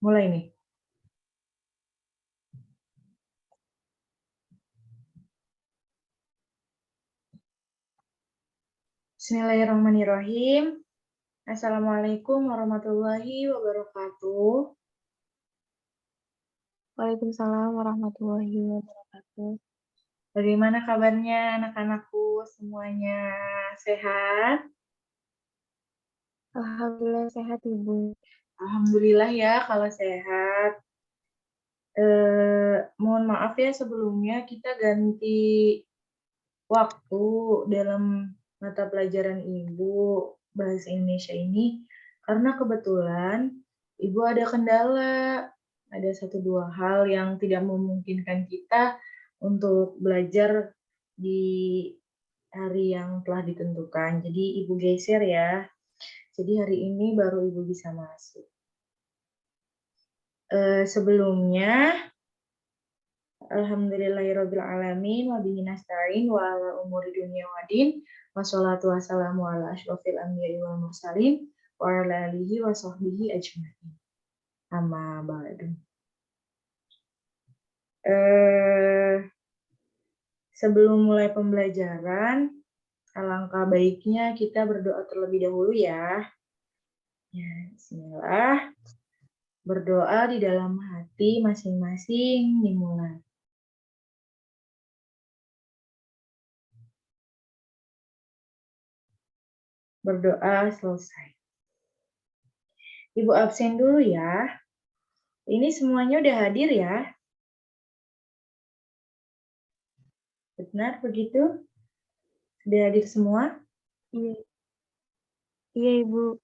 Mulai nih. Bismillahirrahmanirrahim. Assalamualaikum warahmatullahi wabarakatuh. Waalaikumsalam warahmatullahi wabarakatuh. Bagaimana kabarnya anak-anakku semuanya? Sehat? Alhamdulillah sehat Ibu. Alhamdulillah ya kalau sehat. Mohon maaf ya sebelumnya kita ganti waktu dalam mata pelajaran Ibu Bahasa Indonesia ini karena kebetulan Ibu ada kendala, ada 1-2 hal yang tidak memungkinkan kita untuk belajar di hari yang telah ditentukan. Jadi Ibu geser ya. Jadi hari ini baru Ibu bisa masuk. Sebelumnya Alhamdulillahirrabbilalamin wa bihi nasta'in wa ala umuri dunya waddin wassalatu wassalamu ala asyrofil anbiya'i wal mursalin wa ala alihi wa sahbihi ajma'in. Amma ba'du. Sebelum mulai pembelajaran, alangkah baiknya kita berdoa terlebih dahulu ya. Ya, bismillah. Berdoa di dalam hati masing-masing dimulai. Berdoa selesai. Ibu absen dulu ya. Ini semuanya udah hadir ya. Benar begitu? Sudah hadir semua? Iya. Iya Ibu.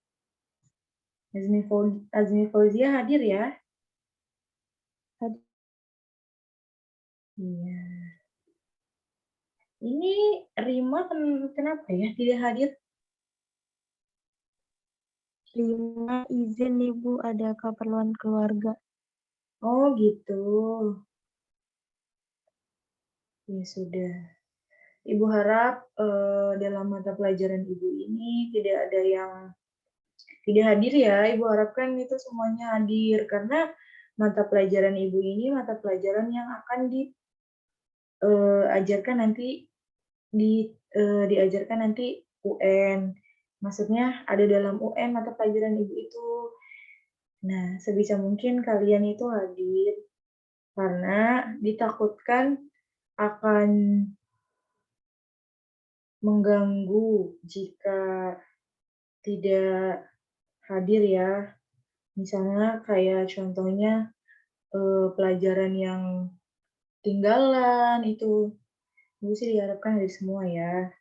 Azmi Fauzia hadir ya? Hadir. Iya. Ini Rima kenapa ya tidak hadir? Rima izin Ibu ada keperluan keluarga. Oh gitu. Ya sudah. Ibu harap dalam mata pelajaran Ibu ini tidak ada yang tidak hadir ya. Ibu harapkan itu semuanya hadir karena mata pelajaran Ibu ini mata pelajaran yang akan diajarkan nanti diajarkan nanti UN. Maksudnya ada dalam UN mata pelajaran Ibu itu. Nah, sebisa mungkin kalian itu hadir karena ditakutkan akan mengganggu jika tidak hadir ya. Misalnya kayak contohnya pelajaran yang ketinggalan itu sih diharapkan hadir semua ya.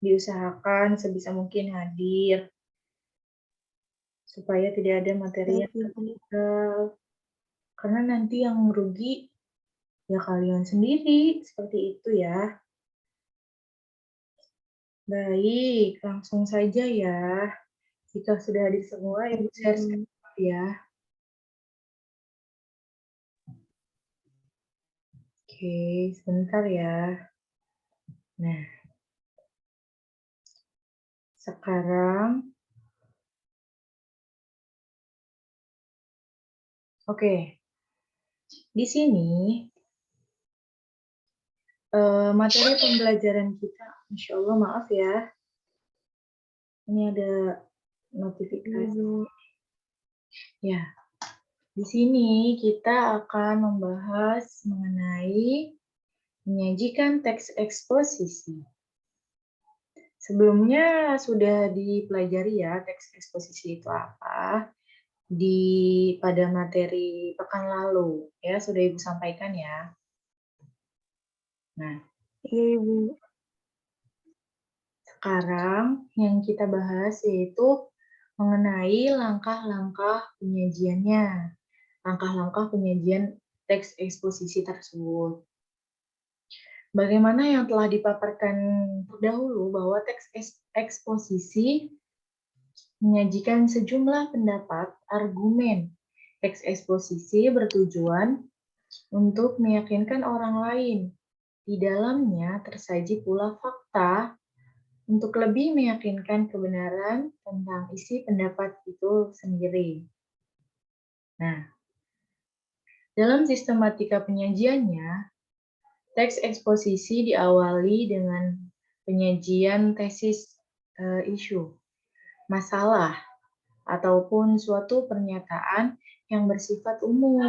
Diusahakan sebisa mungkin hadir supaya tidak ada materi yang tertinggal. Karena nanti yang merugi ya kalian sendiri, seperti itu ya. Baik, langsung saja ya. Jika sudah hadir semua, Ibu share screen ya. Oke, sebentar ya. Nah, sekarang, oke. Di sini, materi pembelajaran kita, Masya Allah, maaf ya. Ini ada notifikasi. Ya, di sini kita akan membahas mengenai menyajikan teks eksposisi. Sebelumnya sudah dipelajari ya teks eksposisi itu apa pada materi pekan lalu ya, sudah Ibu sampaikan ya. Nah, iya Ibu. Sekarang yang kita bahas yaitu mengenai langkah-langkah penyajiannya, langkah-langkah penyajian teks eksposisi tersebut. Bagaimana yang telah dipaparkan terdahulu bahwa teks eksposisi menyajikan sejumlah pendapat, argumen. Teks eksposisi bertujuan untuk meyakinkan orang lain. Di dalamnya tersaji pula fakta untuk lebih meyakinkan kebenaran tentang isi pendapat itu sendiri. Nah, Dalam sistematika penyajiannya, teks eksposisi diawali dengan penyajian tesis isu, masalah, ataupun suatu pernyataan yang bersifat umum.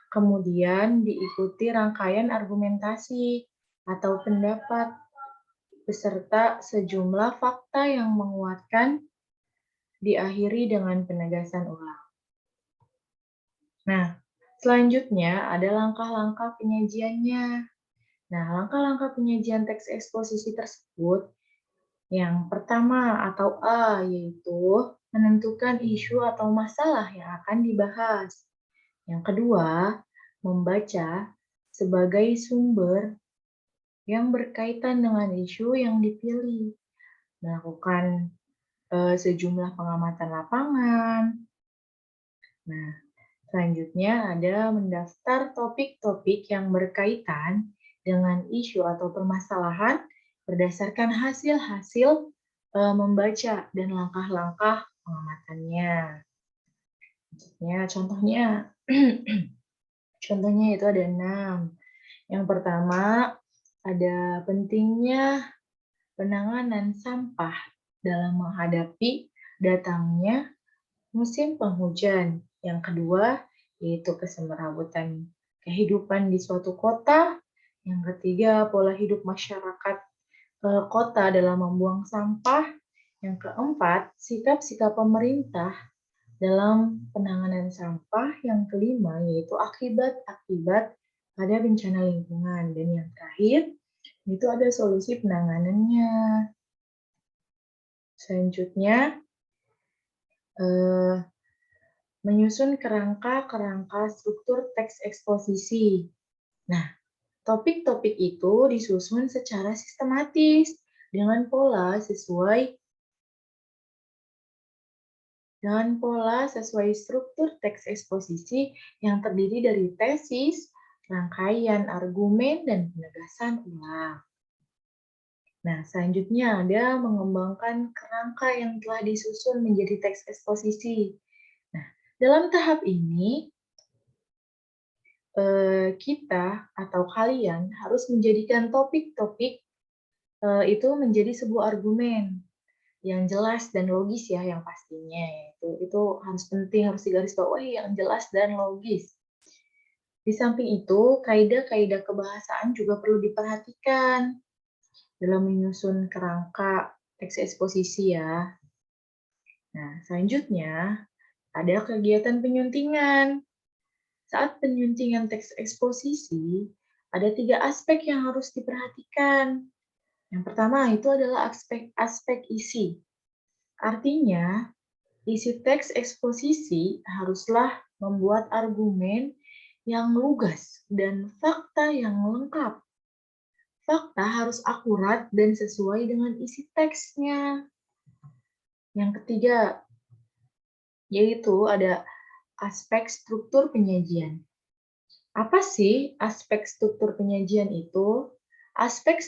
Kemudian diikuti rangkaian argumentasi atau pendapat beserta sejumlah fakta yang menguatkan, diakhiri dengan penegasan ulang. Nah, selanjutnya ada langkah-langkah penyajiannya. Nah, langkah-langkah penyajian teks eksposisi tersebut, yang pertama atau A, yaitu menentukan isu atau masalah yang akan dibahas. Yang kedua, membaca sebagai sumber yang berkaitan dengan isu yang dipilih, melakukan sejumlah pengamatan lapangan. Nah, selanjutnya ada mendaftar topik-topik yang berkaitan dengan isu atau permasalahan berdasarkan hasil-hasil membaca dan langkah-langkah pengamatannya. Contohnya, contohnya itu ada 6. Yang pertama, ada pentingnya penanganan sampah dalam menghadapi datangnya musim penghujan. Yang kedua, yaitu kesemerabutan kehidupan di suatu kota. Yang ketiga, pola hidup masyarakat kota dalam membuang sampah. Yang keempat, sikap-sikap pemerintah dalam penanganan sampah. Yang kelima, yaitu akibat-akibat pada bencana lingkungan. Dan yang terakhir, itu ada solusi penanganannya. Selanjutnya, menyusun kerangka struktur teks eksposisi. Nah, topik-topik itu disusun secara sistematis dengan pola sesuai struktur teks eksposisi yang terdiri dari tesis, rangkaian argumen, dan penegasan ulang. Nah, selanjutnya ada mengembangkan kerangka yang telah disusun menjadi teks eksposisi. Nah, dalam tahap ini, kita atau kalian harus menjadikan topik-topik itu menjadi sebuah argumen yang jelas dan logis ya, yang pastinya itu harus penting, harus digarisbawahi yang jelas dan logis. Di samping itu, kaidah-kaidah kebahasaan juga perlu diperhatikan dalam menyusun kerangka teks eksposisi ya. Nah, selanjutnya ada kegiatan penyuntingan. Saat penyuntingan teks eksposisi, ada 3 aspek yang harus diperhatikan. Yang pertama itu adalah aspek isi. Artinya, isi teks eksposisi haruslah membuat argumen yang lugas dan fakta yang lengkap. Fakta harus akurat dan sesuai dengan isi teksnya. Yang ketiga, yaitu ada aspek struktur penyajian. Apa sih aspek struktur penyajian itu? Aspek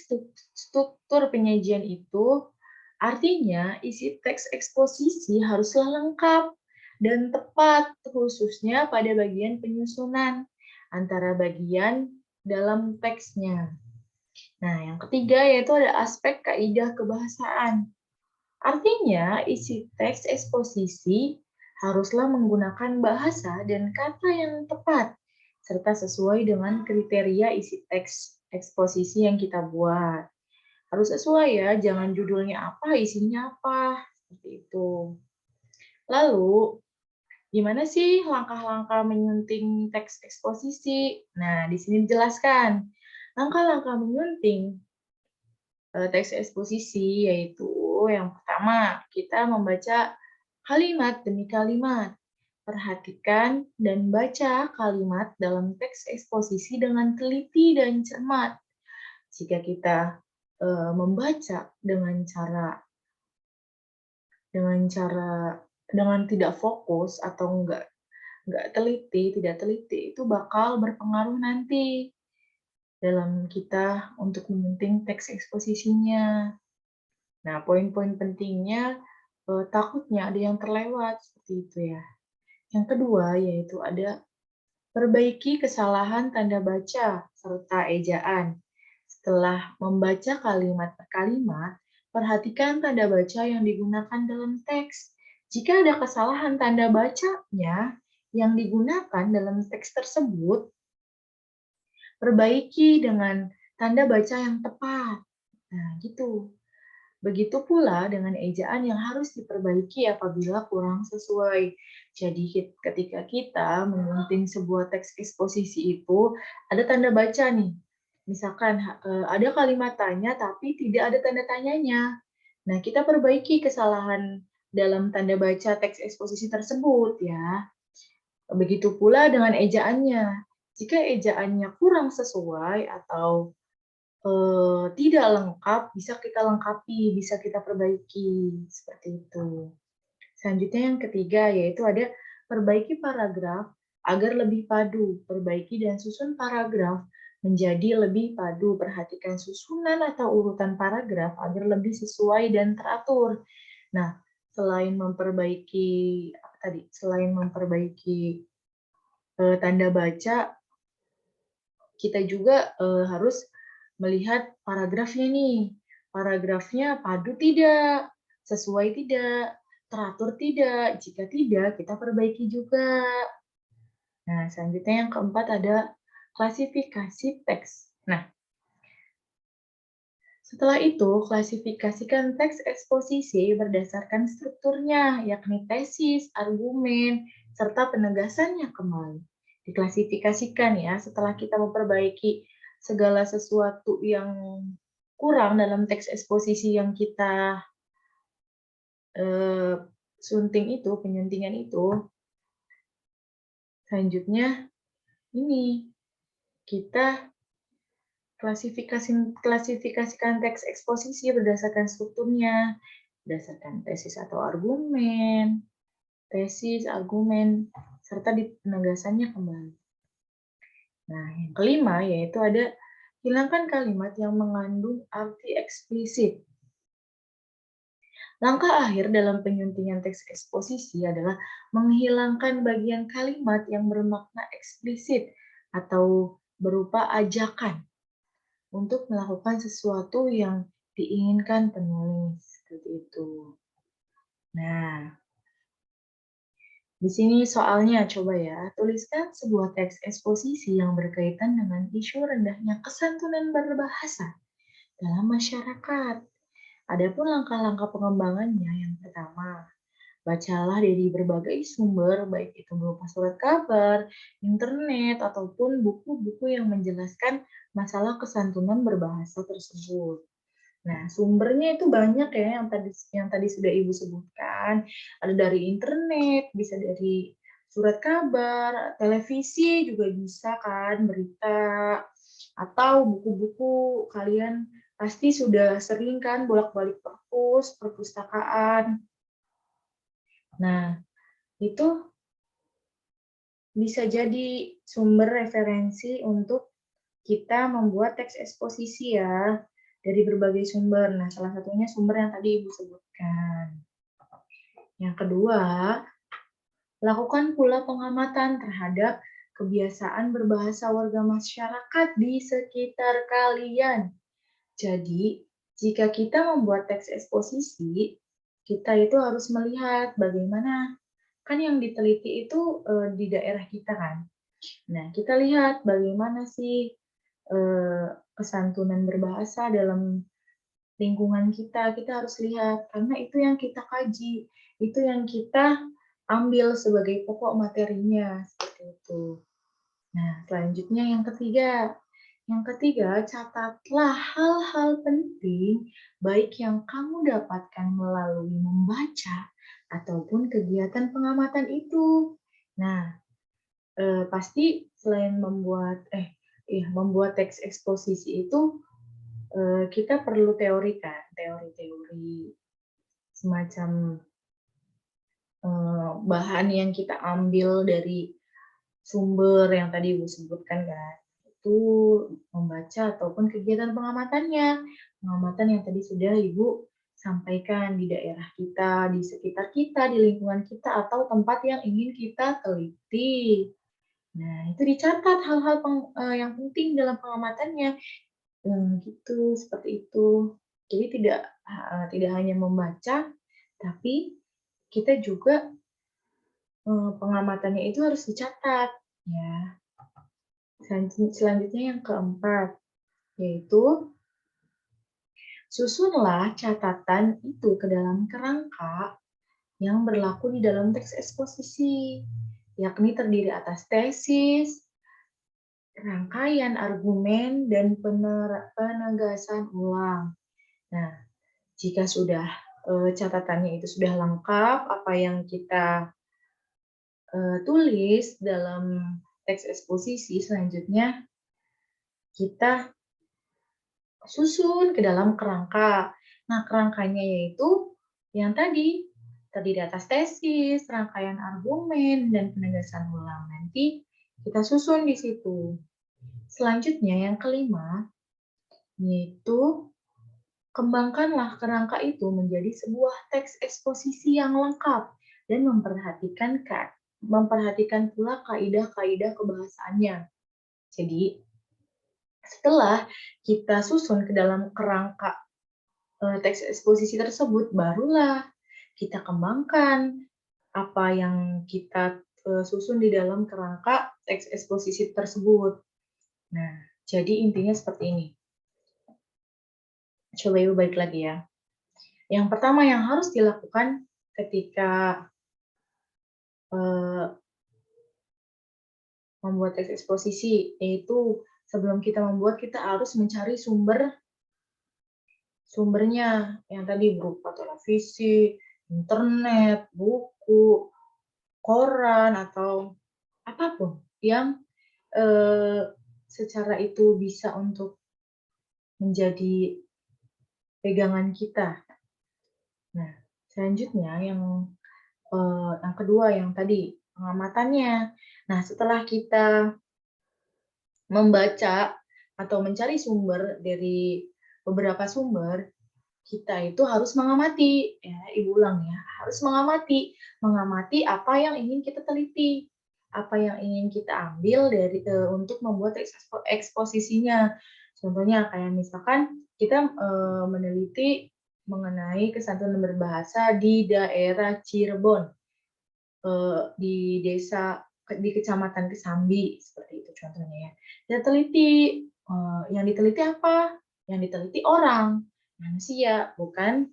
struktur penyajian itu artinya isi teks eksposisi haruslah lengkap dan tepat, khususnya pada bagian penyusunan antara bagian dalam teksnya. Nah, yang ketiga yaitu ada aspek kaidah kebahasaan. Artinya, isi teks eksposisi haruslah menggunakan bahasa dan kata yang tepat, serta sesuai dengan kriteria isi teks eksposisi yang kita buat. Harus sesuai ya, jangan judulnya apa, isinya apa, seperti itu. Lalu, gimana sih langkah-langkah menyunting teks eksposisi? Nah, di sini dijelaskan. Langkah-langkah menyunting teks eksposisi yaitu yang pertama, kita membaca kalimat demi kalimat. Perhatikan dan baca kalimat dalam teks eksposisi dengan teliti dan cermat. Jika kita membaca dengan tidak fokus atau tidak teliti, itu bakal berpengaruh nanti dalam kita untuk menyunting teks eksposisinya. Nah, poin-poin pentingnya takutnya ada yang terlewat seperti itu ya. Yang kedua yaitu ada Perbaiki kesalahan tanda baca serta ejaan. Setelah membaca kalimat per kalimat, perhatikan tanda baca yang digunakan dalam teks. Jika ada kesalahan tanda bacanya yang digunakan dalam teks tersebut, perbaiki dengan tanda baca yang tepat. Nah, gitu. Begitu pula dengan ejaan yang harus diperbaiki apabila kurang sesuai. Jadi ketika kita menyunting sebuah teks eksposisi itu, ada tanda baca nih. Misalkan ada kalimat tanya tapi tidak ada tanda tanyanya. Nah, kita perbaiki kesalahan dalam tanda baca teks eksposisi tersebut ya. Begitu pula dengan ejaannya. Jika ejaannya kurang sesuai atau tidak lengkap, bisa kita lengkapi, bisa kita perbaiki, seperti itu. Selanjutnya yang ketiga, yaitu ada perbaiki paragraf agar lebih padu. Perbaiki dan susun paragraf menjadi lebih padu. Perhatikan susunan atau urutan paragraf agar lebih sesuai dan teratur. Nah, selain memperbaiki selain memperbaiki tanda baca, kita juga harus melihat paragrafnya nih. Paragrafnya padu tidak, sesuai tidak, teratur tidak. Jika tidak, kita perbaiki juga. Nah, selanjutnya yang keempat ada klasifikasi teks. Nah, setelah itu, klasifikasikan teks eksposisi berdasarkan strukturnya, yakni tesis, argumen, serta penegasannya kembali. Diklasifikasikan ya, setelah kita memperbaiki segala sesuatu yang kurang dalam teks eksposisi yang kita sunting itu, penyuntingan itu, selanjutnya ini kita klasifikasikan teks eksposisi berdasarkan strukturnya, berdasarkan tesis atau argumen, serta di penegasannya kembali. Nah, yang kelima yaitu ada hilangkan kalimat yang mengandung arti eksplisit. Langkah akhir dalam penyuntingan teks eksposisi adalah menghilangkan bagian kalimat yang bermakna eksplisit atau berupa ajakan untuk melakukan sesuatu yang diinginkan penulis, seperti itu. Nah, di sini soalnya coba ya, tuliskan sebuah teks eksposisi yang berkaitan dengan isu rendahnya kesantunan berbahasa dalam masyarakat. Adapun langkah-langkah pengembangannya yang pertama, bacalah dari berbagai sumber, baik itu berupa surat kabar, internet, ataupun buku-buku yang menjelaskan masalah kesantunan berbahasa tersebut. Nah, sumbernya itu banyak ya yang tadi sudah Ibu sebutkan. Ada dari internet, bisa dari surat kabar, televisi juga bisa kan, berita, atau buku-buku kalian pasti sudah sering kan bolak-balik perpustakaan. Nah, itu bisa jadi sumber referensi untuk kita membuat teks eksposisi ya, dari berbagai sumber. Nah, salah satunya sumber yang tadi Ibu sebutkan. Yang kedua, lakukan pula pengamatan terhadap kebiasaan berbahasa warga masyarakat di sekitar kalian. Jadi, jika kita membuat teks eksposisi, kita itu harus melihat bagaimana, kan yang diteliti itu di daerah kita kan. Nah, kita lihat bagaimana sih kesantunan berbahasa dalam lingkungan kita. Kita harus lihat, karena itu yang kita kaji, itu yang kita ambil sebagai pokok materinya, seperti itu. Nah, selanjutnya yang ketiga. Yang ketiga, catatlah hal-hal penting baik yang kamu dapatkan melalui membaca ataupun kegiatan pengamatan itu. Nah, pasti selain membuat teks eksposisi itu kita perlu teori kan, teori-teori semacam bahan yang kita ambil dari sumber yang tadi Ibu sebutkan kan, itu membaca ataupun kegiatan pengamatannya, pengamatan yang tadi sudah Ibu sampaikan di daerah kita, di sekitar kita, di lingkungan kita, atau tempat yang ingin kita teliti. Nah, itu dicatat hal-hal yang penting dalam pengamatannya. Gitu, seperti itu. Jadi tidak hanya membaca, tapi kita juga, pengamatannya itu harus dicatat, ya. Selanjutnya yang keempat, yaitu susunlah catatan itu ke dalam kerangka yang berlaku di dalam teks eksposisi, yakni terdiri atas tesis, rangkaian argumen, dan penegasan ulang. Nah, jika sudah catatannya itu sudah lengkap, apa yang kita tulis dalam teks eksposisi, selanjutnya kita susun ke dalam kerangka. Nah, kerangkanya yaitu yang tadi, terdiri atas tesis, rangkaian argumen, dan penegasan ulang. Nanti kita susun di situ. Selanjutnya yang kelima, yaitu kembangkanlah kerangka itu menjadi sebuah teks eksposisi yang lengkap dan memperhatikan pula kaidah-kaidah kebahasaannya. Jadi, setelah kita susun ke dalam kerangka teks eksposisi tersebut, barulah kita kembangkan apa yang kita susun di dalam kerangka teks eksposisi tersebut. Nah, jadi intinya seperti ini. Coba Ibu balik lagi ya. Yang pertama yang harus dilakukan ketika membuat teks eksposisi, yaitu sebelum kita membuat, kita harus mencari sumbernya, yang tadi berupa televisi, internet, buku, koran, atau apapun yang secara itu bisa untuk menjadi pegangan kita. Nah, selanjutnya yang kedua yang tadi, pengamatannya. Nah, setelah kita membaca atau mencari sumber dari beberapa sumber, kita itu harus mengamati, ya, Ibu ulang ya, harus mengamati apa yang ingin kita teliti, apa yang ingin kita ambil untuk membuat eksposisinya. Contohnya kayak misalkan kita meneliti mengenai kesantunan berbahasa di daerah Cirebon, di Kecamatan Kesambi, seperti itu contohnya ya. Kita teliti, yang diteliti apa? Yang diteliti orang, manusia, bukan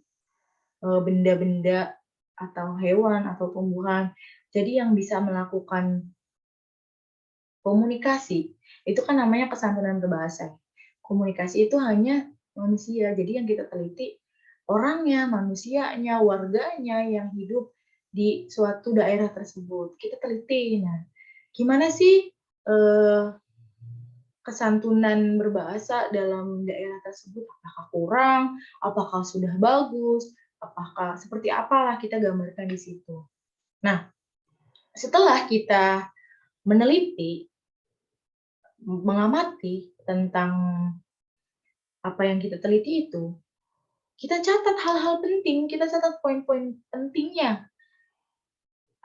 benda-benda atau hewan atau tumbuhan. Jadi yang bisa melakukan komunikasi, itu kan namanya kesantunan berbahasa. Komunikasi itu hanya manusia, jadi yang kita teliti orangnya, manusianya, warganya yang hidup di suatu daerah tersebut. Kita teliti. Nah, gimana sih kesantunan berbahasa dalam daerah tersebut? Apakah kurang? Apakah sudah bagus? Apakah seperti apalah kita gambarkan di situ. Nah, setelah kita meneliti, mengamati tentang apa yang kita teliti itu, kita catat hal-hal penting, kita catat poin-poin pentingnya.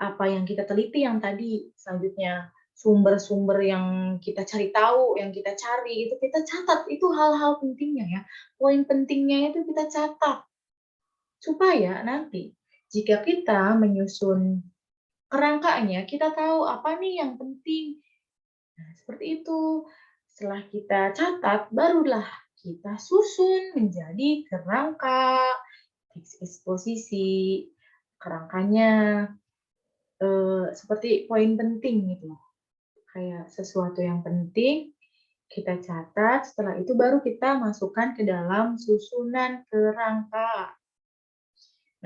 Apa yang kita teliti yang tadi, selanjutnya sumber-sumber yang kita cari tahu, yang kita cari, itu kita catat, itu hal-hal pentingnya ya. Poin pentingnya itu kita catat. Supaya nanti jika kita menyusun kerangkanya, kita tahu apa nih yang penting. Nah, seperti itu. Setelah kita catat, barulah kita susun menjadi kerangka, teks eksposisi, kerangkanya seperti poin penting gitu. Kayak sesuatu yang penting, kita catat, setelah itu baru kita masukkan ke dalam susunan kerangka.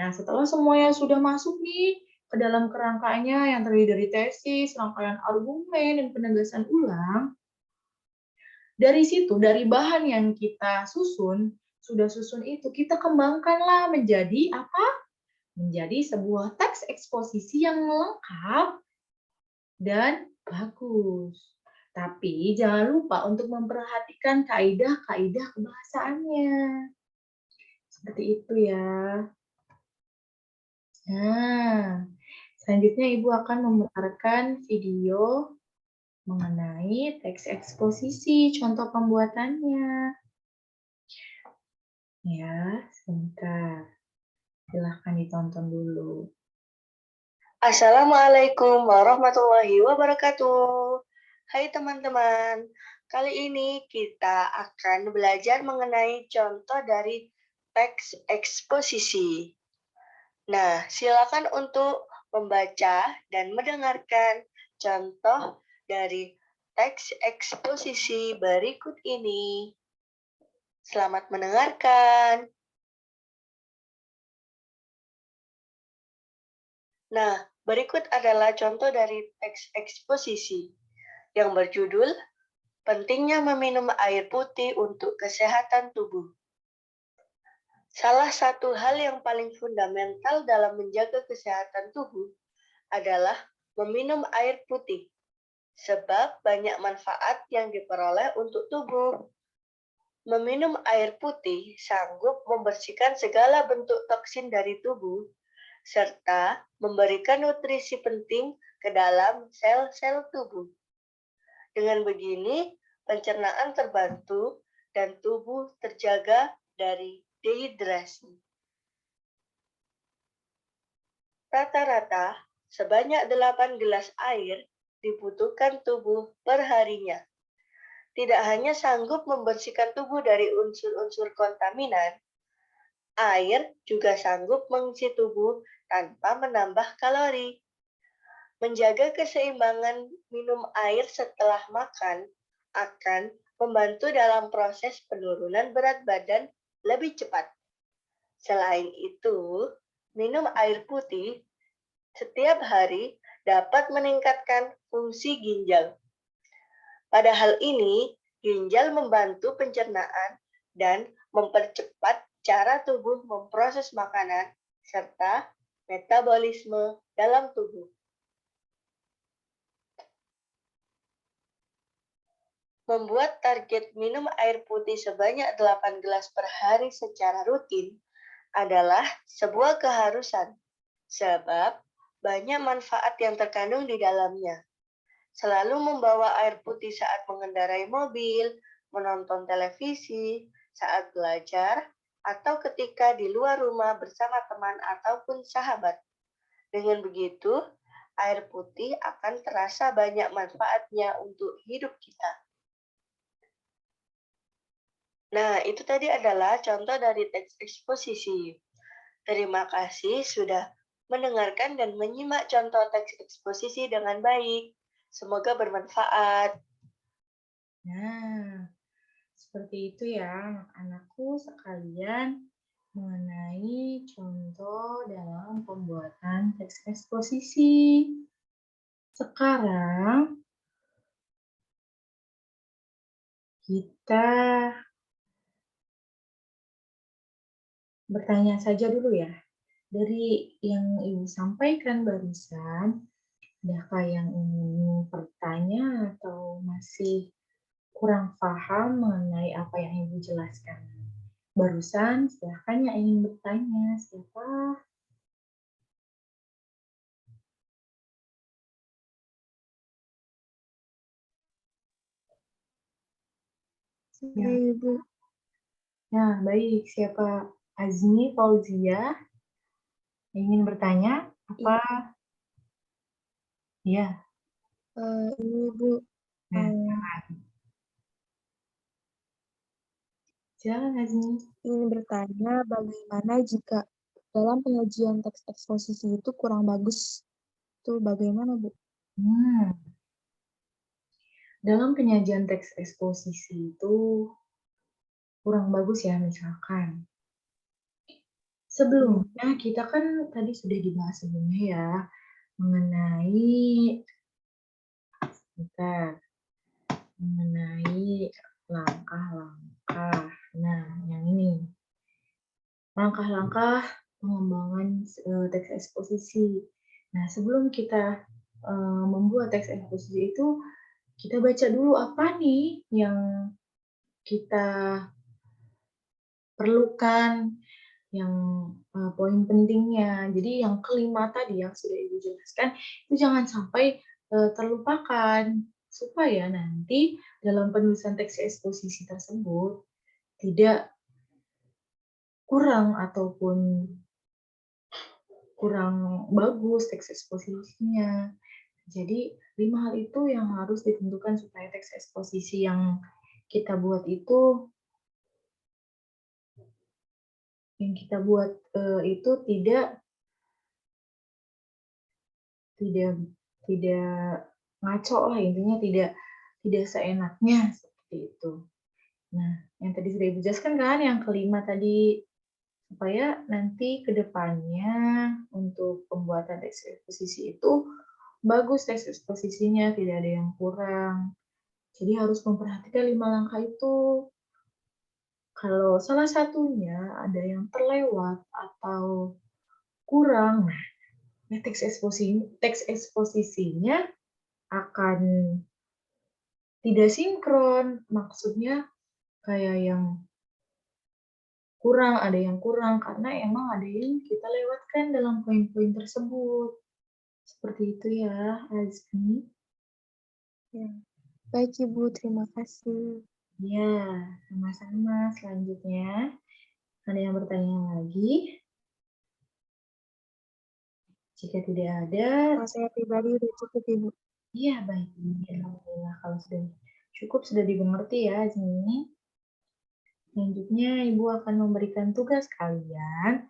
Nah, setelah semuanya sudah masuk nih ke dalam kerangkanya yang terdiri dari tesis, rangkaian argumen, dan penegasan ulang, dari situ, dari bahan yang kita sudah susun itu, kita kembangkanlah menjadi apa? Menjadi sebuah teks eksposisi yang lengkap dan bagus. Tapi jangan lupa untuk memperhatikan kaidah-kaidah kebahasaannya. Seperti itu ya. Nah, selanjutnya Ibu akan memutarkan video mengenai teks eksposisi, contoh pembuatannya. Ya, sebentar. Silahkan ditonton dulu. Assalamualaikum warahmatullahi wabarakatuh. Hai teman-teman, kali ini kita akan belajar mengenai contoh dari teks eksposisi. Nah, silakan untuk membaca dan mendengarkan contoh dari teks eksposisi berikut ini. Selamat mendengarkan. Nah, berikut adalah contoh dari teks eksposisi yang berjudul Pentingnya Meminum Air Putih untuk Kesehatan Tubuh. Salah satu hal yang paling fundamental dalam menjaga kesehatan tubuh adalah meminum air putih, sebab banyak manfaat yang diperoleh untuk tubuh. Meminum air putih sanggup membersihkan segala bentuk toksin dari tubuh serta memberikan nutrisi penting ke dalam sel-sel tubuh. Dengan begini, pencernaan terbantu dan tubuh terjaga dari dehidrasi. Rata-rata, sebanyak 8 gelas air dibutuhkan tubuh perharinya. Tidak hanya sanggup membersihkan tubuh dari unsur-unsur kontaminan, air juga sanggup mengisi tubuh tanpa menambah kalori. Menjaga keseimbangan minum air setelah makan akan membantu dalam proses penurunan berat badan lebih cepat. Selain itu, minum air putih setiap hari dapat meningkatkan fungsi ginjal. Pada hal ini, ginjal membantu pencernaan dan mempercepat cara tubuh memproses makanan serta metabolisme dalam tubuh. Membuat target minum air putih sebanyak 8 gelas per hari secara rutin adalah sebuah keharusan, sebab banyak manfaat yang terkandung di dalamnya. Selalu membawa air putih saat mengendarai mobil, menonton televisi, saat belajar, atau ketika di luar rumah bersama teman ataupun sahabat. Dengan begitu, air putih akan terasa banyak manfaatnya untuk hidup kita. Nah, itu tadi adalah contoh dari teks eksposisi. Terima kasih sudah mendengarkan dan menyimak contoh teks eksposisi dengan baik. Semoga bermanfaat. Nah, seperti itu ya, anak-anakku sekalian mengenai contoh dalam pembuatan teks eksposisi. Sekarang kita bertanya saja dulu ya. Dari yang Ibu sampaikan barusan, adakah yang ingin bertanya atau masih kurang paham mengenai apa yang Ibu jelaskan barusan? Silahkan yang ingin bertanya. Siapa? Saya Ya, Ibu. nah, baik. Siapa? Azmi Fauzia ingin bertanya? Apa? Ya. Ini Ibu, Nah, eh, silakan Azmi. ingin bertanya bagaimana jika dalam penyajian teks eksposisi itu kurang bagus? Itu bagaimana, Bu? Hmm, dalam penyajian teks eksposisi itu kurang bagus ya, misalkan. Sebelumnya kita kan tadi sudah dibahas sebelumnya ya mengenai bentar, mengenai langkah-langkah. Nah, yang ini langkah-langkah pengembangan teks eksposisi. Nah, sebelum kita membuat teks eksposisi itu kita baca dulu apa nih yang kita perlukan, yang poin pentingnya. Jadi yang kelima tadi yang sudah Ibu jelaskan, itu jangan sampai terlupakan. supaya nanti dalam penulisan teks eksposisi tersebut tidak kurang ataupun kurang bagus teks eksposisinya. Jadi 5 hal itu yang harus ditentukan supaya teks eksposisi yang kita buat itu itu tidak tidak ngaco lah, intinya tidak seenaknya seperti itu. Nah, yang tadi sudah Ibu jelaskan kan, yang kelima tadi, supaya nanti ke depannya untuk pembuatan teks eksposisi itu bagus teks eksposisinya, tidak ada yang kurang. Jadi harus memperhatikan 5 langkah itu. Kalau salah satunya ada yang terlewat atau kurang, nah teks eksposisinya akan tidak sinkron. Maksudnya kayak ada yang kurang karena emang ada yang kita lewatkan dalam poin-poin tersebut. Seperti itu ya, Azmi. Ya. Baik Ibu, terima kasih. Ya, sama-sama. Selanjutnya, ada yang bertanya lagi? Jika tidak ada, Kalau saya pribadi udah cukup Ibu. iya baik. Alhamdulillah kalau sudah cukup, sudah dimengerti ya, Azmi. Selanjutnya, Ibu akan memberikan tugas kalian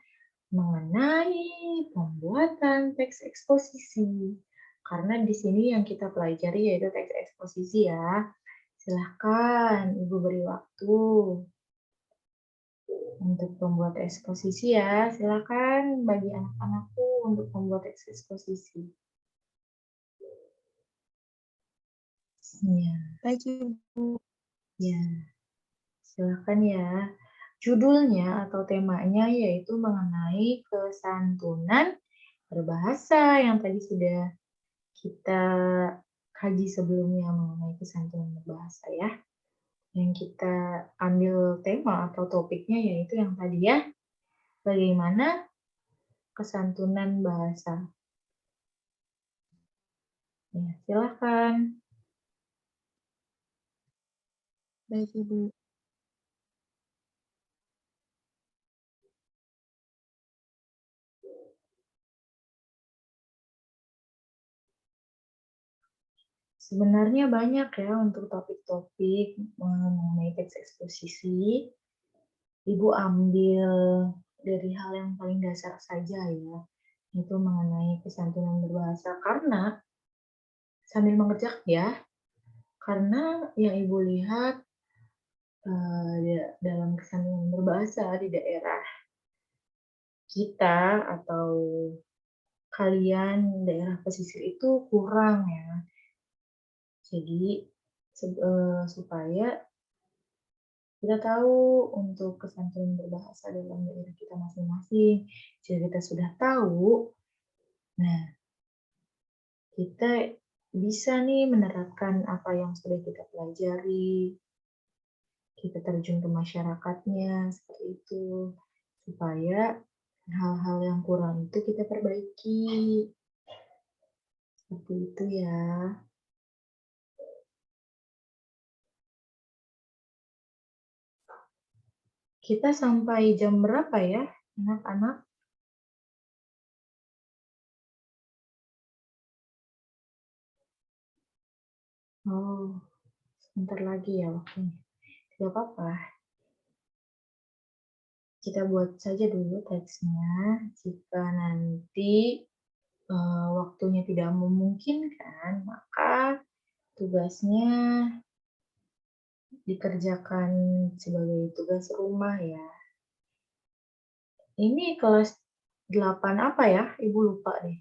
mengenai pembuatan teks eksposisi. Karena di sini yang kita pelajari yaitu teks eksposisi ya. Silahkan Ibu beri waktu untuk membuat eksposisi ya. Silahkan bagi anak-anakku untuk membuat teks eksposisi. Ya, Baik Ibu. ya. Silahkan ya. Judulnya atau temanya yaitu mengenai kesantunan berbahasa yang tadi sudah kita kaji sebelumnya mengenai kesantunan berbahasa ya. Yang kita ambil tema atau topiknya yaitu yang tadi ya, bagaimana kesantunan bahasa. Ya, silahkan. Baik Ibu. Sebenarnya banyak ya untuk topik-topik mengenai teks eksposisi. Ibu ambil dari hal yang paling dasar saja ya, itu mengenai kesantunan berbahasa. Karena sambil mengerjakan ya, karena yang Ibu lihat dalam kesantunan berbahasa di daerah kita atau kalian daerah pesisir itu kurang ya. Jadi supaya kita tahu untuk kesantunan berbahasa dalam daerah kita masing-masing. Jika kita sudah tahu, nah kita bisa nih menerapkan apa yang sudah kita pelajari, kita terjun ke masyarakatnya, seperti itu. Supaya hal-hal yang kurang itu kita perbaiki. Seperti itu ya. Kita sampai jam berapa ya, anak-anak? Oh, sebentar lagi ya waktunya. Tidak apa-apa. Kita buat saja dulu teksnya. Jika nanti waktunya tidak memungkinkan, maka tugasnya dikerjakan sebagai tugas rumah ya. Ini kelas 8 apa ya? Ibu lupa deh.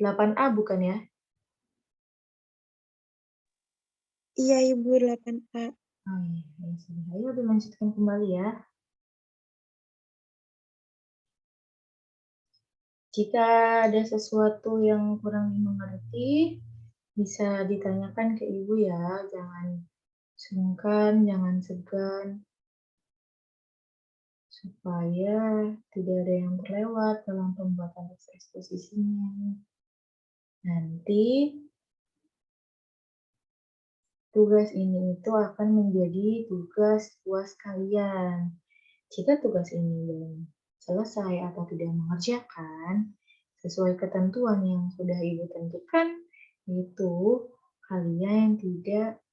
8A bukan ya? Iya Ibu, 8A. Oh iya, ya sudah. Ayo dilanjutkan kembali ya. Jika ada sesuatu yang kurang dimengerti, bisa ditanyakan ke Ibu ya. Jangan sungkan, jangan segan, supaya tidak ada yang terlewat dalam pembuatan teks eksposisinya. nanti tugas ini itu akan menjadi tugas puas kalian. Jika tugas ini belum selesai atau tidak mengerjakan sesuai ketentuan yang sudah Ibu tentukan, itu kalian tidak